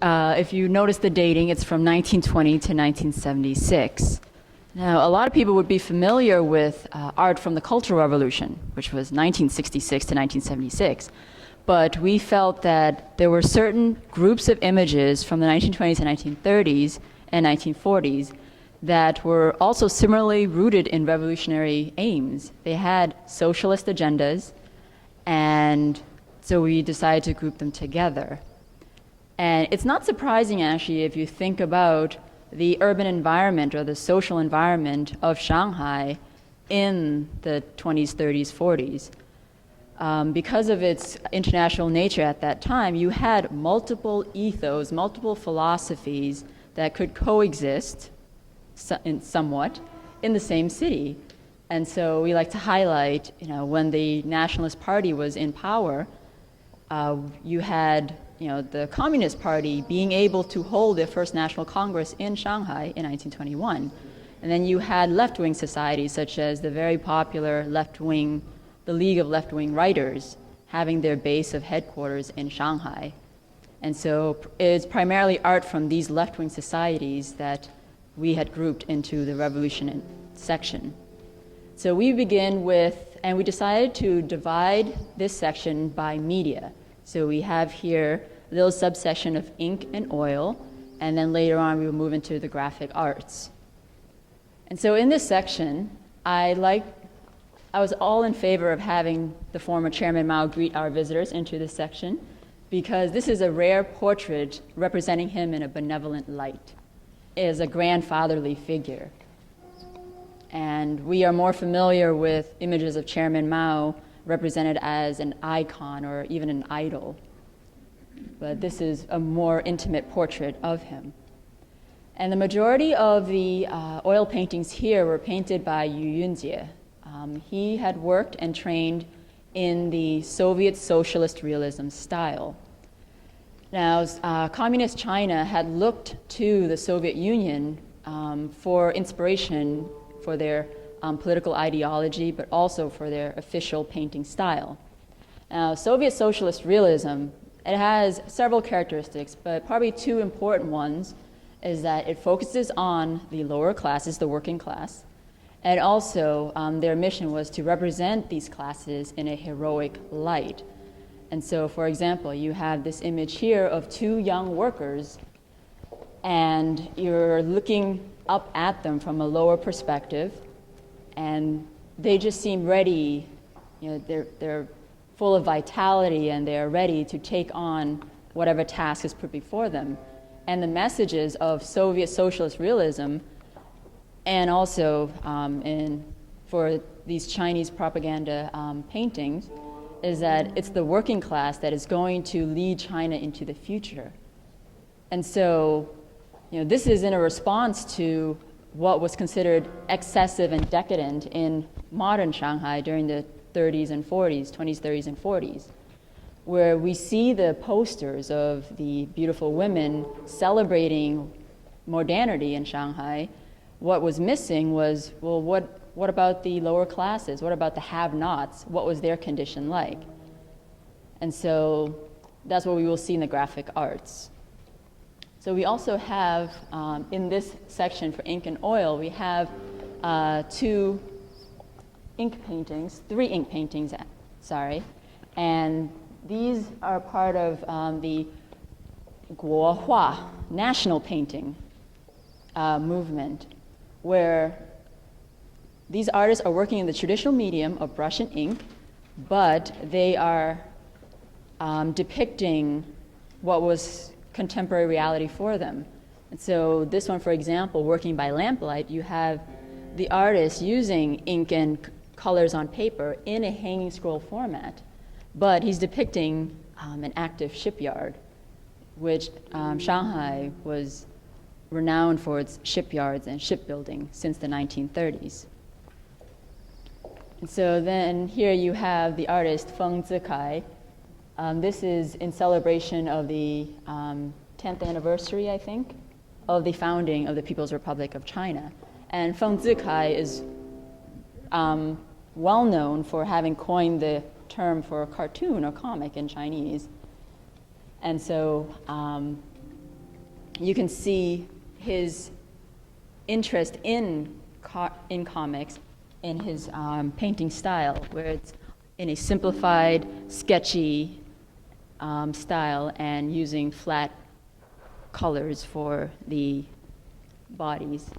if you notice the dating, it's from 1920 to 1976. Now, a lot of people would be familiar with art from the Cultural Revolution, which was 1966 to 1976. But we felt that there were certain groups of images from the 1920s and 1930s and 1940s that were also similarly rooted in revolutionary aims. They had socialist agendas, and so we decided to group them together. And it's not surprising, actually, if you think about the urban environment or the social environment of Shanghai in the 20s, 30s, 40s. Because of its international nature at that time, you had multiple ethos, multiple philosophies that could coexist somewhat in the same city. And so we like to highlight, when the Nationalist Party was in power, you had the Communist Party being able to hold their first National Congress in Shanghai in 1921. And then you had left-wing societies such as the very popular left-wing, the League of Left-Wing Writers, having their base of headquarters in Shanghai. And so it's primarily art from these left-wing societies that we had grouped into the revolution section. So we begin with, and we decided to divide this section by media. So we have here a little subsection of ink and oil, and then later on we will move into the graphic arts. And so in this section, I was all in favor of having the former Chairman Mao greet our visitors into this section, because this is a rare portrait representing him in a benevolent light. It is a grandfatherly figure. And we are more familiar with images of Chairman Mao represented as an icon or even an idol. But this is a more intimate portrait of him. And the majority of the oil paintings here were painted by Yu Yunjie. He had worked and trained in the Soviet Socialist Realism style. Now, Communist China had looked to the Soviet Union for inspiration for their political ideology, but also for their official painting style. Now, Soviet Socialist Realism, it has several characteristics, but probably two important ones is that it focuses on the lower classes, the working class, and also their mission was to represent these classes in a heroic light. And so, for example, you have this image here of two young workers, and you're looking up at them from a lower perspective, and they just seem ready, they're full of vitality and they're ready to take on whatever task is put before them. And the messages of Soviet Socialist Realism, and also for these Chinese propaganda paintings, is that it's the working class that is going to lead China into the future. And so, this is in a response to what was considered excessive and decadent in modern Shanghai during the 30s and 40s, 20s, 30s, and 40s, where we see the posters of the beautiful women celebrating modernity in Shanghai. What was missing was, well, what about the lower classes? What about the have-nots? What was their condition like? And so that's what we will see in the graphic arts. So we also have, in this section for ink and oil, we have three ink paintings, and these are part of the Guohua, national painting movement, where these artists are working in the traditional medium of brush and ink, but they are depicting what was contemporary reality for them. And so this one, for example, working by lamplight, you have the artist using ink and colors on paper in a hanging scroll format, but he's depicting an active shipyard, which Shanghai was renowned for its shipyards and shipbuilding since the 1930s. And so then here you have the artist Feng Zikai. This is in celebration of the 10th anniversary, I think, of the founding of the People's Republic of China. And Feng Zikai is well known for having coined the term for cartoon or comic in Chinese. And so you can see his interest in comics in his painting style, where it's in a simplified, sketchy style and using flat colors for the bodies.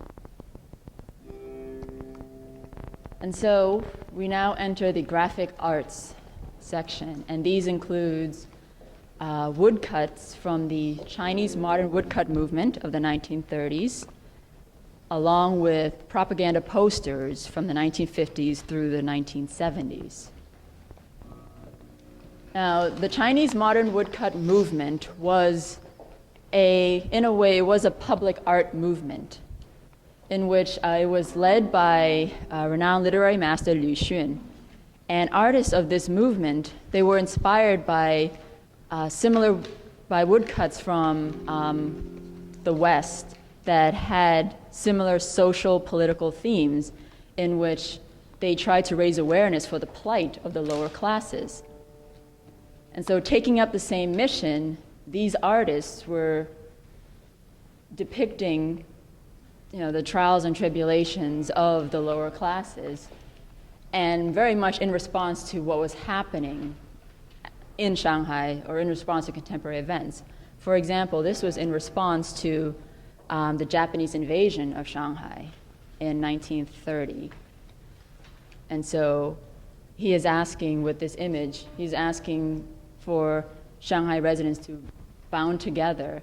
And so we now enter the graphic arts section, and these includes woodcuts from the Chinese modern woodcut movement of the 1930s, along with propaganda posters from the 1950s through the 1970s. Now, the Chinese modern woodcut movement was in a way, it was a public art movement in which it was led by renowned literary master Lu Xun. And artists of this movement, they were inspired by woodcuts from the West that had similar social political themes in which they tried to raise awareness for the plight of the lower classes. And so taking up the same mission, these artists were depicting the trials and tribulations of the lower classes, and very much in response to what was happening in Shanghai or in response to contemporary events. For example, this was in response to the Japanese invasion of Shanghai in 1930. And so he is asking with this image, he's asking for Shanghai residents to bound together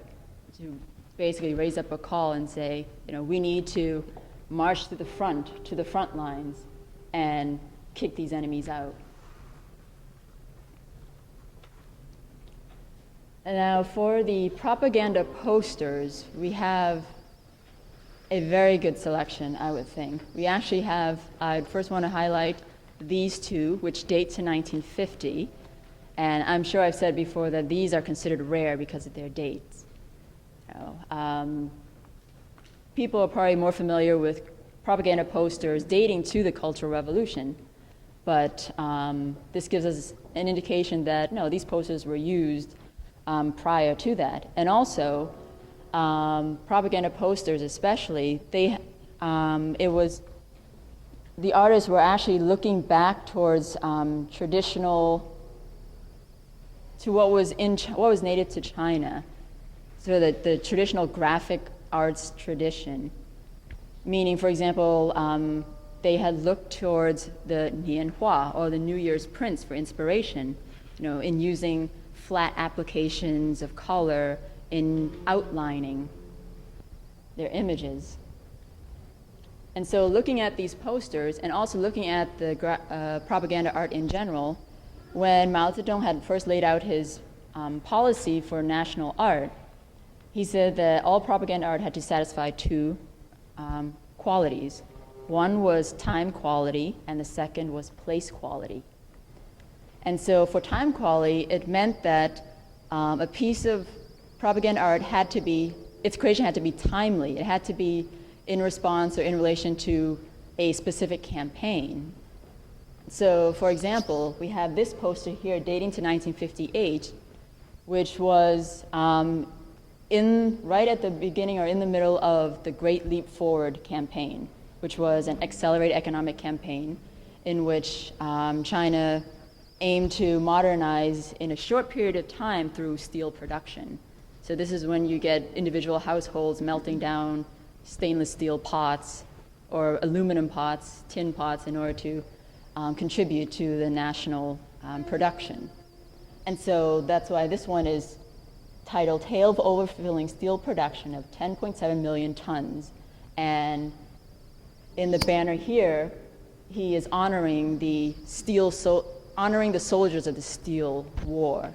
to basically raise up a call and say, we need to march to the front lines and kick these enemies out. And now for the propaganda posters, we have a very good selection, I would think. We actually have, I'd first want to highlight these two, which date to 1950. And I'm sure I've said before that these are considered rare because of their dates. People are probably more familiar with propaganda posters dating to the Cultural Revolution, but this gives us an indication that, no, these posters were used prior to that. And also, propaganda posters especially, the artists were actually looking back towards to what was native to China, so that the traditional graphic arts tradition, meaning, for example, they had looked towards the Nianhua, or the New Year's prints, for inspiration, in using flat applications of color in outlining their images. And so looking at these posters and also looking at the propaganda art in general, when Mao Zedong had first laid out his policy for national art, he said that all propaganda art had to satisfy two qualities. One was time quality, and the second was place quality. And so for time quality, it meant that a piece of propaganda art its creation had to be timely. It had to be in response or in relation to a specific campaign. So, for example, we have this poster here dating to 1958, which was right at the beginning or in the middle of the Great Leap Forward campaign, which was an accelerated economic campaign in which China aimed to modernize in a short period of time through steel production. So this is when you get individual households melting down stainless steel pots or aluminum pots, tin pots, in order to contribute to the national production. And so that's why this one is titled Tale of Overfilling Steel Production of 10.7 million tons. And in the banner here, he is honoring the soldiers of the Steel War.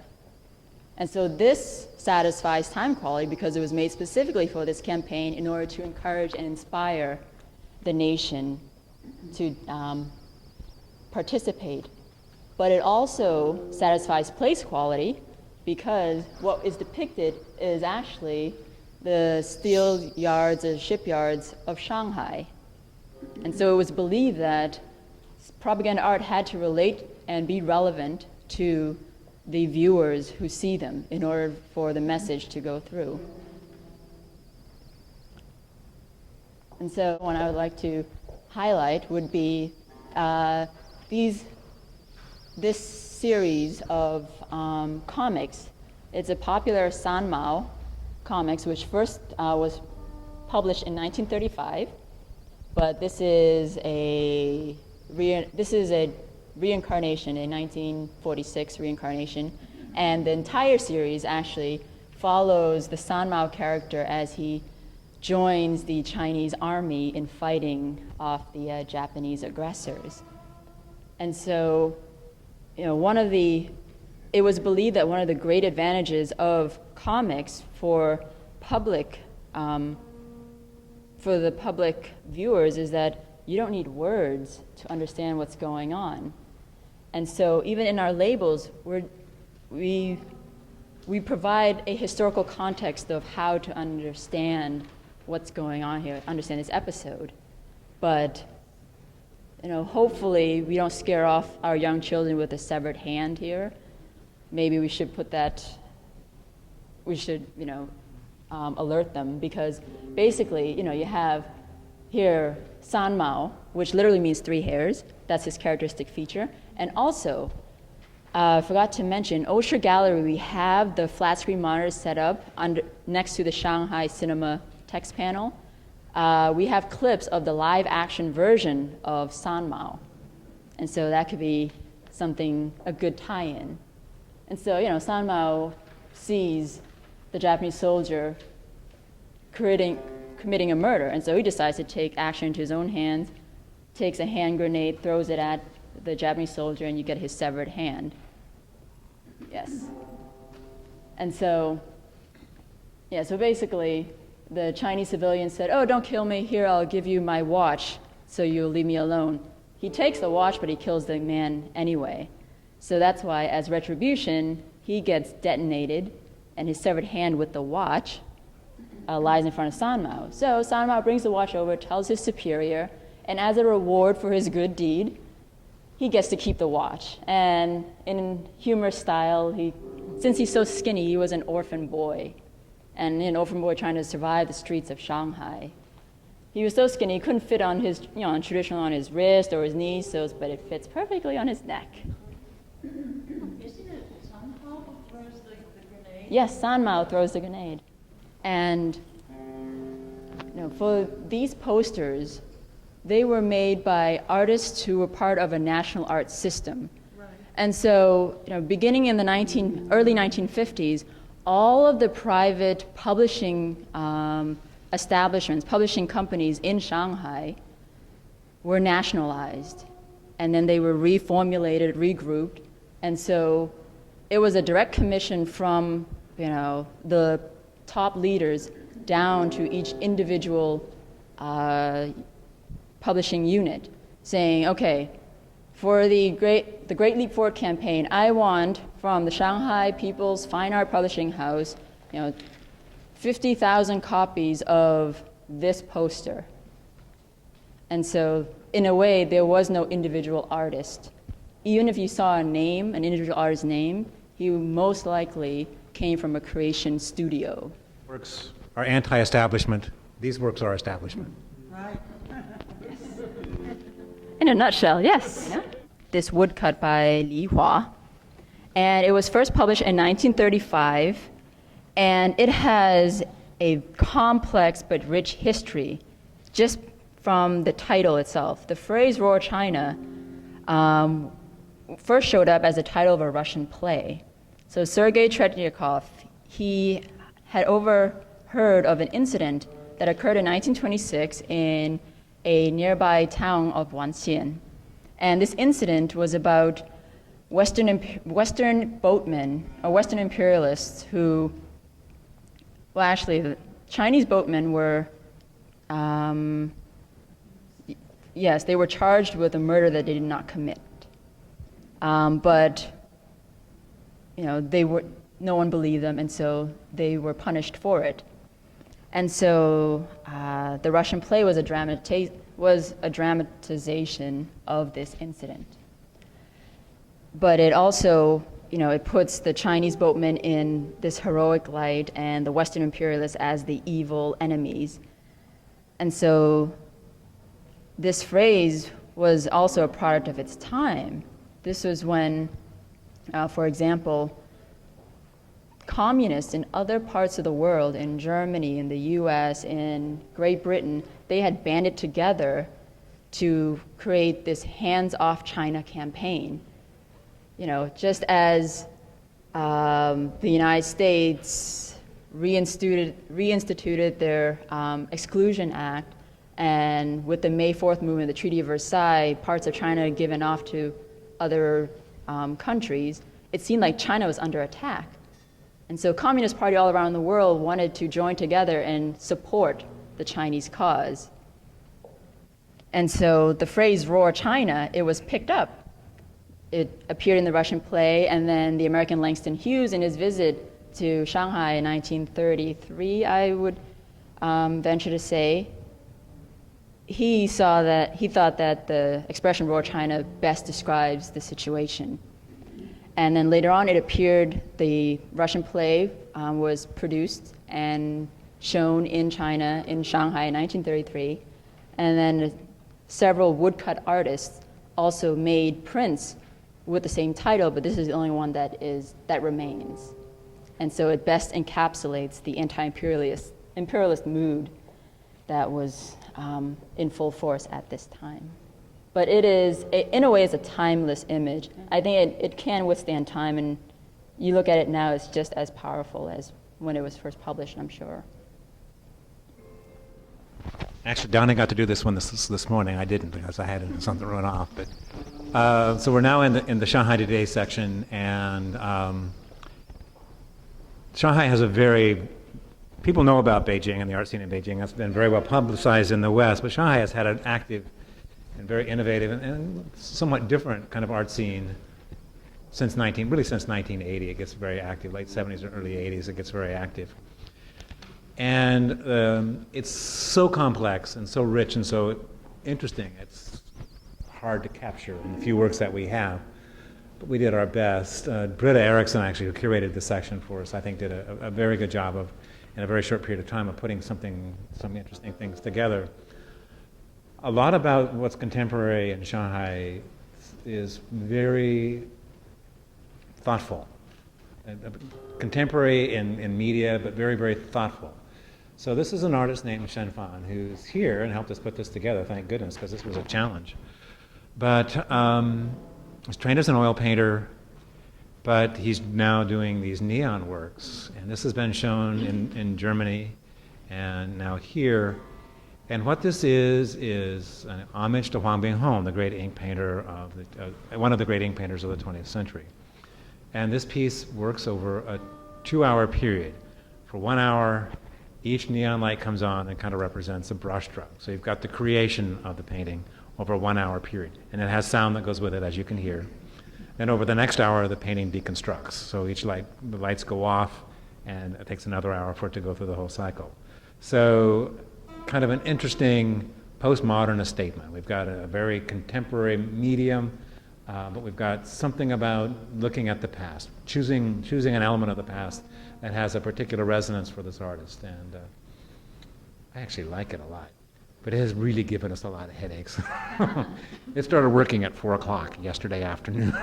And so this satisfies time quality because it was made specifically for this campaign in order to encourage and inspire the nation to participate. But it also satisfies place quality because what is depicted is actually the steel yards or shipyards of Shanghai. And so it was believed that propaganda art had to relate and be relevant to the viewers who see them in order for the message to go through. And so one I would like to highlight would be this series of comics. It's a popular Sanmao comics, which first was published in 1935, but this is a reincarnation, a 1946 reincarnation, and the entire series actually follows the Sanmao character as he joins the Chinese army in fighting off the Japanese aggressors. And so, it was believed that one of the great advantages of comics for the public viewers is that you don't need words to understand what's going on. And so even in our labels, we provide a historical context of how to understand what's going on here, understand this episode. But hopefully we don't scare off our young children with a severed hand here. Maybe we should alert them, because basically, you have here Sanmao, which literally means 3 hairs. That's his characteristic feature. And also, I forgot to mention, Osher Gallery, we have the flat screen monitors set up next to the Shanghai cinema text panel. We have clips of the live action version of Sanmao. And so that could be a good tie-in. And so, Sanmao sees the Japanese soldier committing a murder, and so he decides to take action into his own hands, takes a hand grenade, throws it at the Japanese soldier, and you get his severed hand. Yes. And so, so basically, the Chinese civilian said, "Oh, don't kill me. Here, I'll give you my watch, so you'll leave me alone." He takes the watch, but he kills the man anyway. So that's why, as retribution, he gets detonated, and his severed hand with the watch lies in front of Sanmao. So Sanmao brings the watch over, tells his superior, and as a reward for his good deed, he gets to keep the watch. And in humorous style, since he's so skinny, he was an orphan boy. And an orphan boy trying to survive the streets of Shanghai. He was so skinny, he couldn't fit on his, traditional on his wrist or his knee, but it fits perfectly on his neck. Isn't it Sanmao who throws the grenade? Yes, Sanmao throws the grenade. And for these posters, they were made by artists who were part of a national art system. Right. And so, beginning in the early 1950s, all of the private publishing establishments, publishing companies in Shanghai were nationalized. And then they were reformulated, regrouped. And so it was a direct commission from, the top leaders down to each individual publishing unit, saying, okay, for the Great Leap Forward campaign, I want from the Shanghai People's Fine Art Publishing House, 50,000 copies of this poster. And so, in a way, there was no individual artist. Even if you saw an individual artist's name, he most likely came from a creation studio. Works are anti-establishment. These works are establishment. Right. In a nutshell, yes. This woodcut by Li Hua. And it was first published in 1935, and it has a complex but rich history just from the title itself. The phrase Royal China first showed up as the title of a Russian play. So Sergey Trejnikov, he had overheard of an incident that occurred in 1926 in a nearby town of Wanxian. And this incident was about Western boatmen, or Western imperialists who, the Chinese boatmen were, they were charged with a murder that they did not commit. But no one believed them, and so they were punished for it. And so the Russian play was a dramatization of this incident. But it also, it puts the Chinese boatmen in this heroic light and the Western imperialists as the evil enemies. And so this phrase was also a product of its time. This was when, for example, communists in other parts of the world, in Germany, in the US, in Great Britain, they had banded together to create this hands-off China campaign. Just as the United States reinstituted their Exclusion Act, and with the May 4th movement, the Treaty of Versailles, parts of China had given off to other countries, it seemed like China was under attack. And so Communist Party all around the world wanted to join together and support the Chinese cause. And so the phrase "Roar China," it was picked up. It appeared in the Russian play, and then the American Langston Hughes, in his visit to Shanghai in 1933, I would venture to say, he thought that the expression "Roar China" best describes the situation. And then later on, it appeared, the Russian play was produced and shown in China, in Shanghai in 1933. And then several woodcut artists also made prints with the same title, but this is the only one that remains. And so it best encapsulates the anti-imperialist mood that was in full force at this time. But it is, in a way, it's a timeless image. I think it can withstand time, and you look at it now, it's just as powerful as when it was first published, I'm sure. Actually, Dany got to do this one this morning. I didn't because I had something run off. But so we're now in the Shanghai Today section, and Shanghai has people know about Beijing and the art scene in Beijing. That's been very well publicized in the West, but Shanghai has had an active and very innovative and somewhat different kind of art scene since 1980. It gets very active, late 70s or early 80s, it gets very active. And it's so complex and so rich and so interesting. It's hard to capture in the few works that we have, but we did our best. Britta Erickson, actually, who curated this section for us, I think did a very good job of, in a very short period of time, of putting some interesting things together. A lot about what's contemporary in Shanghai is very thoughtful. Contemporary in media, but very, very thoughtful. So this is an artist named Shen Fan who's here and helped us put this together, thank goodness, because this was a challenge. But he's trained as an oil painter, but he's now doing these neon works. And this has been shown in Germany and now here. And what this is an homage to Huang Binghong, the great ink painter one of the great ink painters of the 20th century. And this piece works over a 2-hour period. For 1 hour, each neon light comes on and kind of represents a brushstroke. So you've got the creation of the painting over a 1-hour period. And it has sound that goes with it, as you can hear. Then over the next hour, the painting deconstructs. So the lights go off, and it takes another hour for it to go through the whole cycle. So kind of an interesting postmodernist statement. We've got a very contemporary medium, but we've got something about looking at the past, choosing an element of the past that has a particular resonance for this artist. And I actually like it a lot, but it has really given us a lot of headaches. It started working at 4 o'clock yesterday afternoon,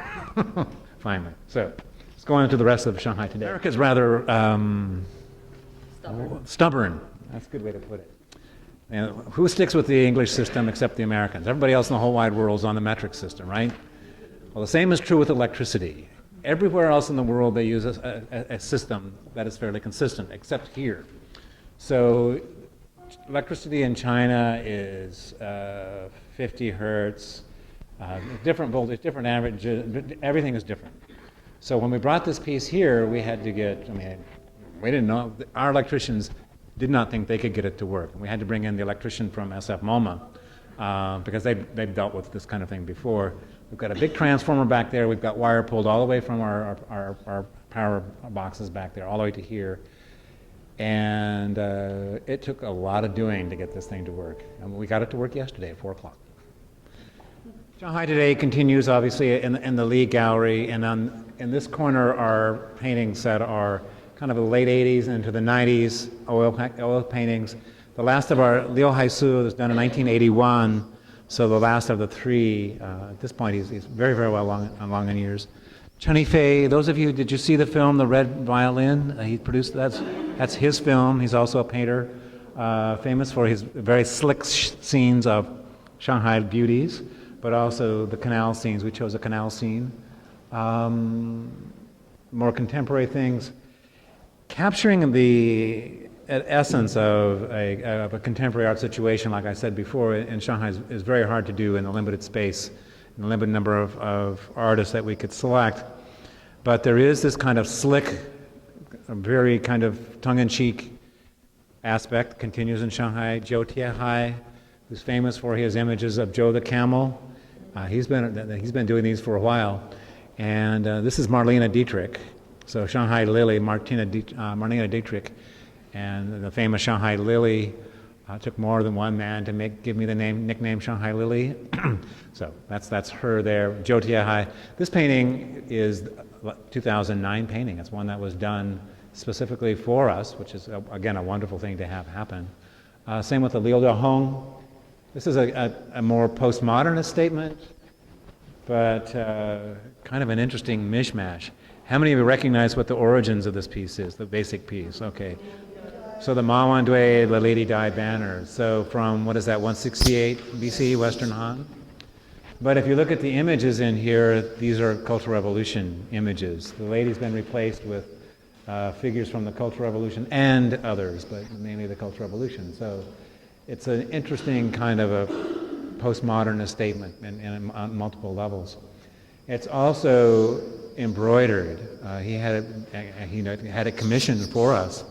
finally. So let's go on to the rest of Shanghai Today. America's rather stubborn. That's a good way to put it. And who sticks with the English system except the Americans? Everybody else in the whole wide world is on the metric system, right? Well, the same is true with electricity. Everywhere else in the world they use a system that is fairly consistent, except here. So electricity in China is 50 hertz, different voltage, different average, everything is different. So when we brought this piece here, we had to we didn't know, our electricians did not think they could get it to work. And we had to bring in the electrician from SF MoMA because they've dealt with this kind of thing before. We've got a big transformer back there. We've got wire pulled all the way from our power boxes back there all the way to here. And it took a lot of doing to get this thing to work. And we got it to work yesterday at 4 o'clock. Shanghai Today continues, obviously, in the Lee Gallery. And in this corner, our paintings that are kind of the late 80s into the 90s oil paintings. The last of our Liu Haisu was done in 1981, so the last of the three. At this point, he's very, very well along in years. Faye, those of you, did you see the film The Red Violin? He produced that's his film. He's also a painter, famous for his very slick scenes of Shanghai beauties, but also the canal scenes. We chose a canal scene. More contemporary things, capturing the essence of a contemporary art situation, like I said before, in Shanghai is very hard to do in a limited space, in a limited number of artists that we could select. But there is this kind of slick, very kind of tongue-in-cheek aspect, continues in Shanghai. Zhou Tiehai, who's famous for his images of Zhou the camel. He's been doing these for a while. And this is Marlene Dietrich. So Shanghai Lily, Marlene Dietrich, and the famous Shanghai Lily took more than one man to give me the nickname Shanghai Lily. So that's her there. Zhou Tiehai. This painting is a 2009 painting. It's one that was done specifically for us, which is again a wonderful thing to have happen. Same with the Liu Dehong. This is a more postmodernist statement, but kind of an interesting mishmash. How many of you recognize what the origins of this piece is, the basic piece? Okay. So the Ma Wandui, the Lady Di banner. So from, what is that, 168 BC, Western Han? But if you look at the images in here, these are Cultural Revolution images. The lady's been replaced with figures from the Cultural Revolution and others, but mainly the Cultural Revolution. So it's an interesting kind of a postmodernist statement on multiple levels. It's also embroidered. He had it commissioned for us,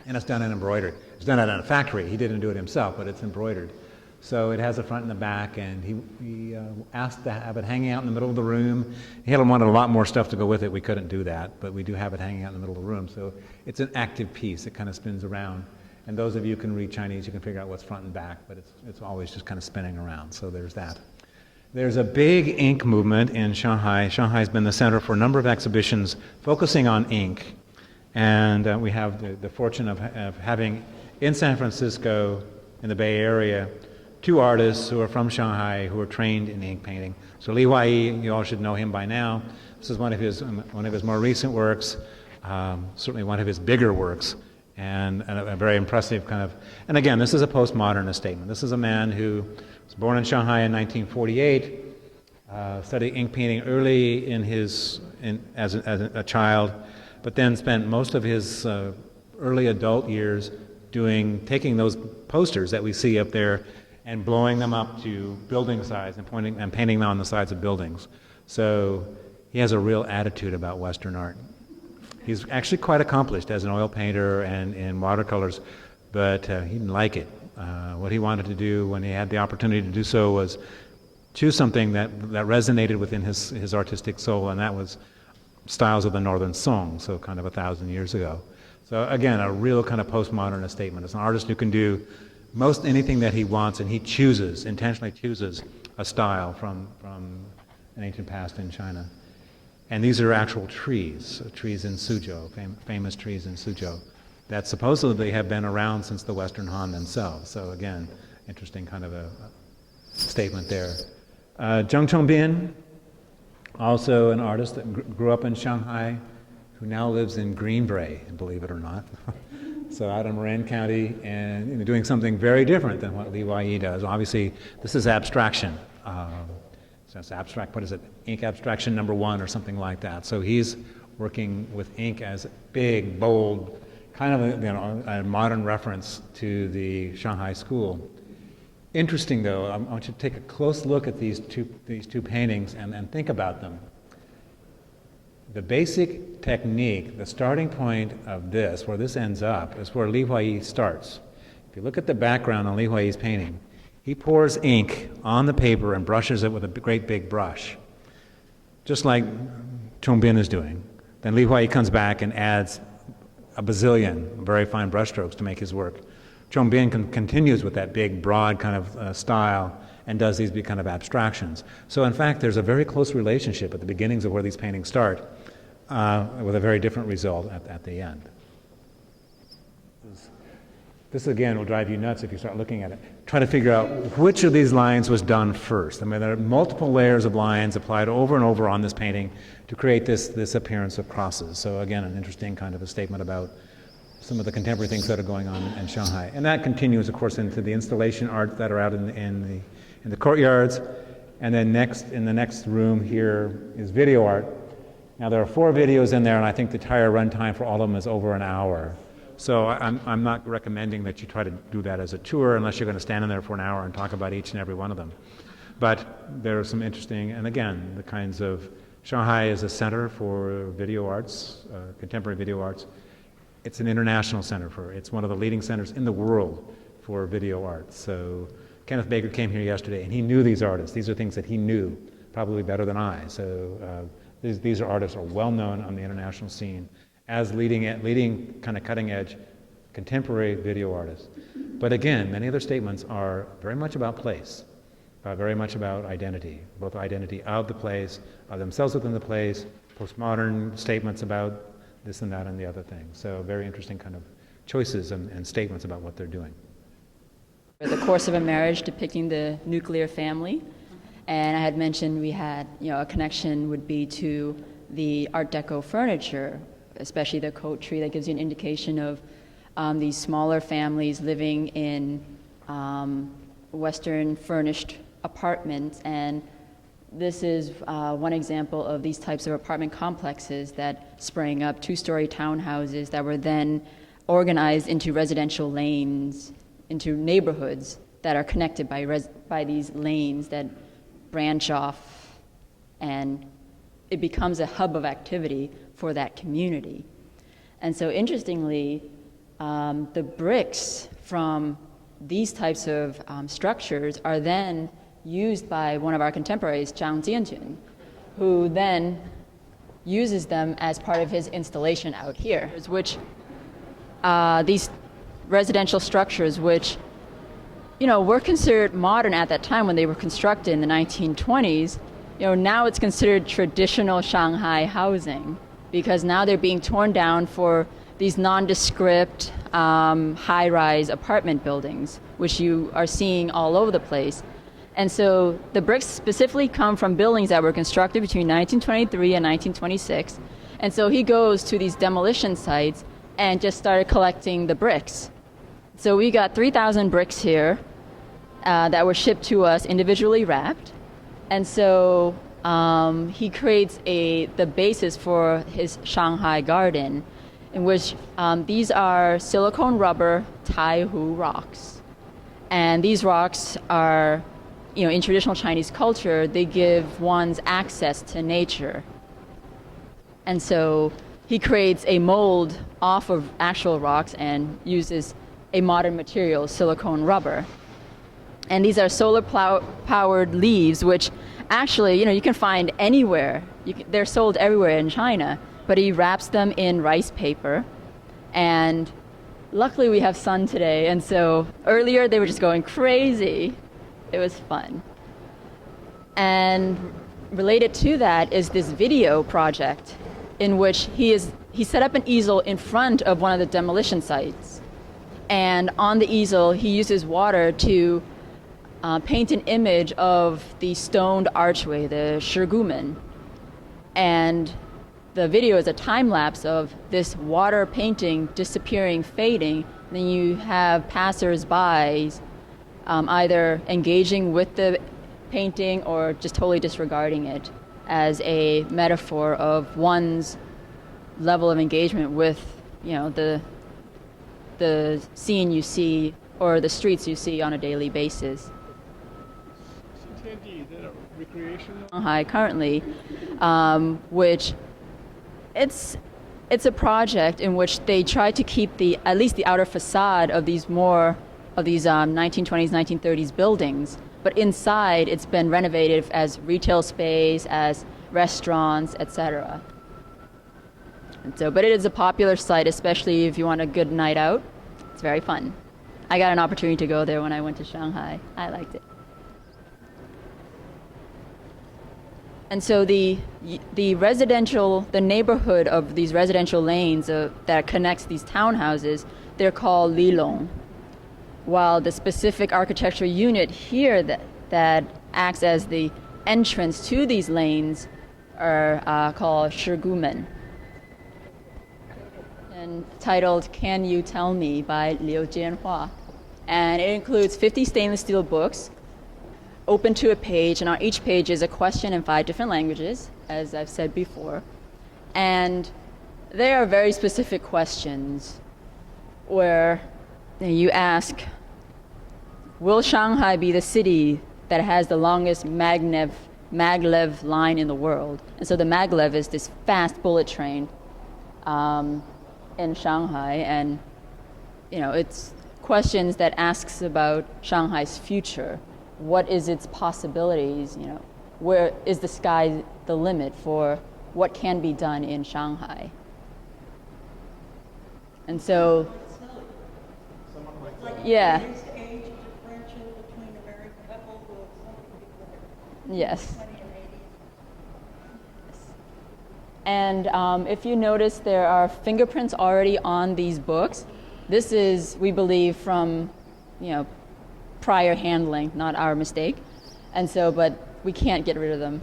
and it's done in embroidered. It's done in a factory. He didn't do it himself, but it's embroidered. So it has a front and a back, and he asked to have it hanging out in the middle of the room. He had wanted a lot more stuff to go with it. We couldn't do that, but we do have it hanging out in the middle of the room. So it's an active piece. It kind of spins around. And those of you who can read Chinese, you can figure out what's front and back, but it's always just kind of spinning around. So there's that. There's a big ink movement in Shanghai. Shanghai's been the center for a number of exhibitions focusing on ink. And we have the fortune of having in San Francisco, in the Bay Area, two artists who are from Shanghai who are trained in ink painting. So Li Huaiyi, you all should know him by now. This is one of his more recent works, certainly one of his bigger works, and a very impressive kind of, and again, this is a postmodernist statement. This is a man who was born in Shanghai in 1948, studied ink painting early as a child, but then spent most of his early adult years taking those posters that we see up there and blowing them up to building size and painting them on the sides of buildings. So he has a real attitude about Western art. He's actually quite accomplished as an oil painter and in watercolors, but he didn't like it. What he wanted to do when he had the opportunity to do so was choose something that resonated within his artistic soul, and that was styles of the Northern Song, so kind of 1,000 years ago. So again, a real kind of postmodernist statement. It's an artist who can do most anything that he wants, and he intentionally chooses a style from an ancient past in China. And these are actual trees in Suzhou, famous trees in Suzhou, that supposedly have been around since the Western Han themselves. So again, interesting kind of a statement there. Zheng Chongbin, also an artist that grew up in Shanghai, who now lives in Greenbrae, believe it or not. So out in Marin County, and doing something very different than what Li Huaiyi does. Obviously, this is abstraction. So it's abstract, what is it? Ink abstraction #1 or something like that. So he's working with ink as big, bold, kind of a modern reference to the Shanghai school. Interesting though, I want you to take a close look at these two paintings and think about them. The basic technique, the starting point of this, where this ends up, is where Li Huaiyi starts. If you look at the background on Li Huaiyi's painting, he pours ink on the paper and brushes it with a great big brush, just like Chongbin is doing. Then Li Huaiyi comes back and adds a bazillion very fine brushstrokes to make his work. Chongbin continues with that big, broad kind of style and does these big kind of abstractions. So in fact, there's a very close relationship at the beginnings of where these paintings start, with a very different result at the end. This again will drive you nuts if you start looking at it. Try to figure out which of these lines was done first. I mean, there are multiple layers of lines applied over and over on this painting to create this appearance of crosses. So again, an interesting kind of a statement about some of the contemporary things that are going on in Shanghai. And that continues, of course, into the installation art that are out in the courtyards. And then next, in the next room here is video art. Now there are 4 videos in there, and I think the entire runtime for all of them is over an hour. So I'm not recommending that you try to do that as a tour unless you're going to stand in there for an hour and talk about each and every one of them. But there are some interesting, and again, the kinds of, Shanghai is a center for video arts, contemporary video arts. It's an international center it's one of the leading centers in the world for video arts. So Kenneth Baker came here yesterday and he knew these artists. These are things that he knew probably better than I. So these are artists who are well known on the international scene as leading kind of cutting edge contemporary video artists. But again, many of their statements are very much about place, very much about identity, both identity of the place, of themselves within the place, postmodern statements about this and that and the other thing. So very interesting kind of choices and statements about what they're doing. The Course of a Marriage depicting the nuclear family. And I had mentioned we had, a connection would be to the Art Deco furniture, especially the coat tree that gives you an indication of these smaller families living in Western furnished apartments. And this is one example of these types of apartment complexes that sprang up, 2-story townhouses that were then organized into residential lanes, into neighborhoods that are connected by these lanes that branch off, and it becomes a hub of activity for that community. And so interestingly, the bricks from these types of structures are then used by one of our contemporaries, Zhang Jianjun, who then uses them as part of his installation out here, which these residential structures, which were considered modern at that time when they were constructed in the 1920s, now it's considered traditional Shanghai housing, because now they're being torn down for these nondescript high-rise apartment buildings, which you are seeing all over the place. And so the bricks specifically come from buildings that were constructed between 1923 and 1926. And so he goes to these demolition sites and just started collecting the bricks. So we got 3,000 bricks here that were shipped to us individually wrapped. And so he creates the basis for his Shanghai garden, in which these are silicone rubber Taihu rocks. And these rocks are, in traditional Chinese culture, they give one's access to nature. And so he creates a mold off of actual rocks and uses a modern material, silicone rubber. And these are solar-powered leaves, which actually, you can find anywhere. They're sold everywhere in China, but he wraps them in rice paper. And luckily we have sun today, and so earlier they were just going crazy. It was fun. And related to that is this video project in which he set up an easel in front of one of the demolition sites. And on the easel, he uses water to paint an image of the stoned archway, the Shigumen. And the video is a time lapse of this water painting disappearing, fading. And then you have passers-by either engaging with the painting or just totally disregarding it as a metaphor of one's level of engagement with, the scene you see or the streets you see on a daily basis. Shanghai currently, which it's a project in which they try to keep at least the outer facade of these 1920s, 1930s buildings, but inside it's been renovated as retail space, as restaurants, etc. And so, but it is a popular site, especially if you want a good night out. It's very fun. I got an opportunity to go there when I went to Shanghai. I liked it. And so the neighborhood of these residential lanes that connects these townhouses, they're called Lilong. while the specific architectural unit here that acts as the entrance to these lanes are called shigumen. And titled "Can You Tell Me" by Liu Jianhua. And it includes 50 stainless steel books open to a page, and on each page is a question in 5 different languages, as I've said before. And they are very specific questions where you ask, will Shanghai be the city that has the longest maglev line in the world? And so the maglev is this fast bullet train in Shanghai, and it's questions that asks about Shanghai's future. What is its possibilities? Where is the sky the limit for what can be done in Shanghai? And so, yeah. Age differential between a married couple who have something before Yes. 20 and 80s. And if you notice, there are fingerprints already on these books. This is, we believe, from prior handling, not our mistake. And so, but we can't get rid of them.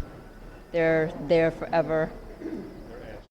They're there forever.